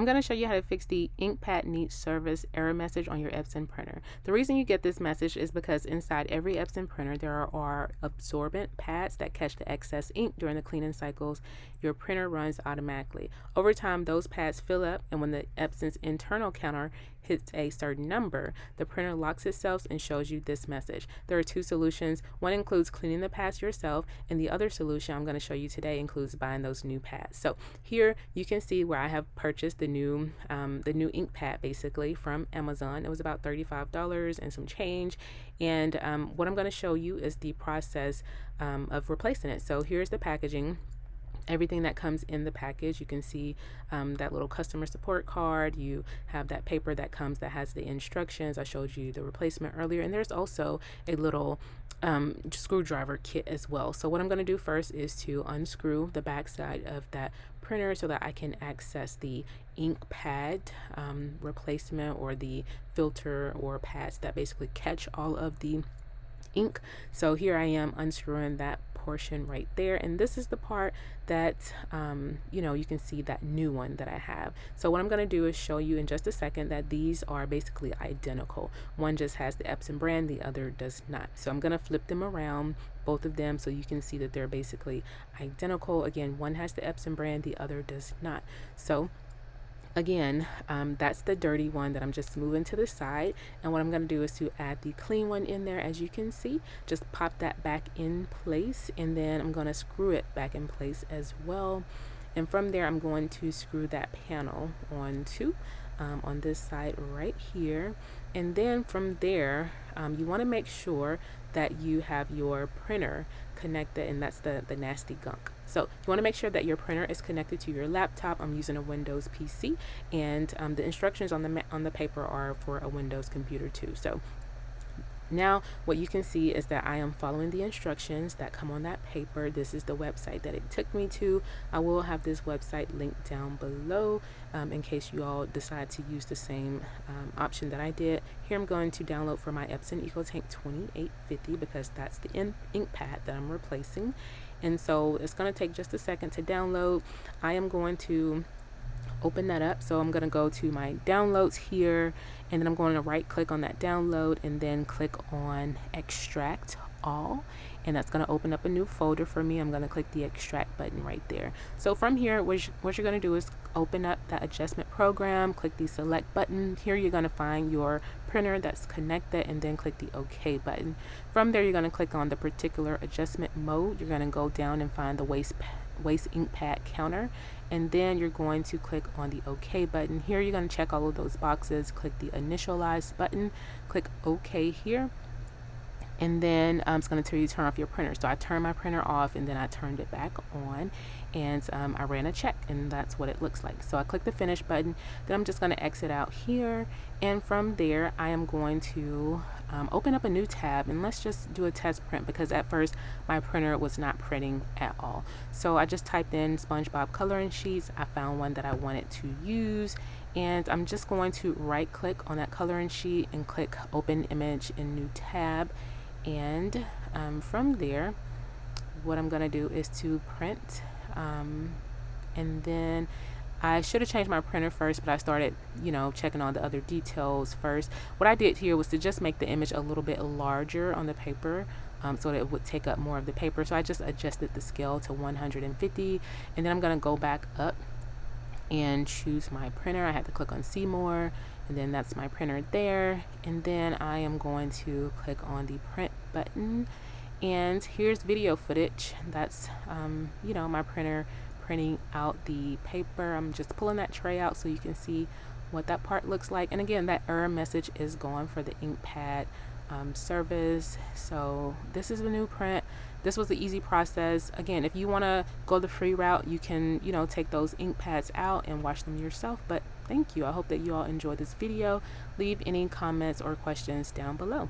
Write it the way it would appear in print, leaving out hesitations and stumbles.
I'm going to show you how to fix the ink pad needs service error message on your Epson printer. The reason you get this message is because inside every Epson printer there are absorbent pads that catch the excess ink during the cleaning cycles your printer runs automatically. Over time, those pads fill up, and when the Epson's internal counter hits a certain number, the printer locks itself and shows you this message. There are two solutions. One includes cleaning the pads yourself, and the other solution I'm going to show you today includes buying those new pads. So here you can see where I have purchased the new ink pad basically from Amazon. It was about $35 and some change, and what I'm going to show you is the process of replacing it. So here's the packaging. Everything that comes in the package, you can see that little customer support card. You have that paper that comes that has the instructions. I showed you the replacement earlier, and there's also a little screwdriver kit as well. So what I'm going to do first is to unscrew the back side of that printer so that I can access the ink pad replacement, or the filter or pads that basically catch all of the ink. So here I am unscrewing that portion right there, and this is the part that you can see that new one that I have. So what I'm going to do is show you in just a second that these are basically identical. One just has the Epson brand, the other does not. So I'm going to flip them around, both of them, so you can see that they're basically identical. Again, one has the Epson brand, the other does not. So again, that's the dirty one that I'm just moving to the side, and what I'm going to do is to add the clean one in there. As you can see, just pop that back in place, and then I'm going to screw it back in place as well. And from there, I'm going to screw that panel onto on this side right here. And then from there, you want to make sure that you have your printer connected, and that's the nasty gunk. So you want to make sure that your printer is connected to your laptop. I'm using a Windows PC, and the instructions on the paper are for a Windows computer too. So now what you can see is that I am following the instructions that come on that paper. This is the website that it took me to. I will have this website linked down below in case you all decide to use the same option that I did. Here I'm going to download for my Epson EcoTank 2850 because that's the ink pad that I'm replacing. And so it's going to take just a second to download. I am going to open that up. So I'm going to go to my downloads here, and then I'm going to right click on that download and then click on extract all, and that's going to open up a new folder for me. I'm going to click the extract button right there. So from here, what you're going to do is open up that adjustment program, click the select button. Here you're going to find your printer that's connected, and then click the OK button. From there, you're going to click on the particular adjustment mode. You're going to go down and find the waste ink pad counter, and then you're going to click on the OK button. Here you're going to check all of those boxes, click the initialize button, click OK here, and then it's going to tell you to turn off your printer. So I turned my printer off, and then I turned it back on, and I ran a check, and that's what it looks like. So I click the finish button, then I'm just going to exit out here, and from there I am going to open up a new tab, and let's just do a test print because at first my printer was not printing at all. So I just typed in SpongeBob coloring sheets. I found one that I wanted to use, and I'm just going to right click on that coloring sheet and click open image in new tab. And from there, what I'm going to do is to print, and then I should have changed my printer first, but I started checking all the other details first. What I did here was to just make the image a little bit larger on the paper, so that it would take up more of the paper. So I just adjusted the scale to 150, and then I'm going to go back up and choose my printer. I had to click on see more, and then that's my printer there, and then I am going to click on the print button, and here's video footage. That's my printer printing out the paper. I'm just pulling that tray out so you can see what that part looks like. And again, that error message is gone for the ink pad service. So this is the new print. This was the easy process. Again, if you want to go the free route, you can take those ink pads out and wash them yourself. But thank you. I hope that you all enjoyed this video. Leave any comments or questions down below.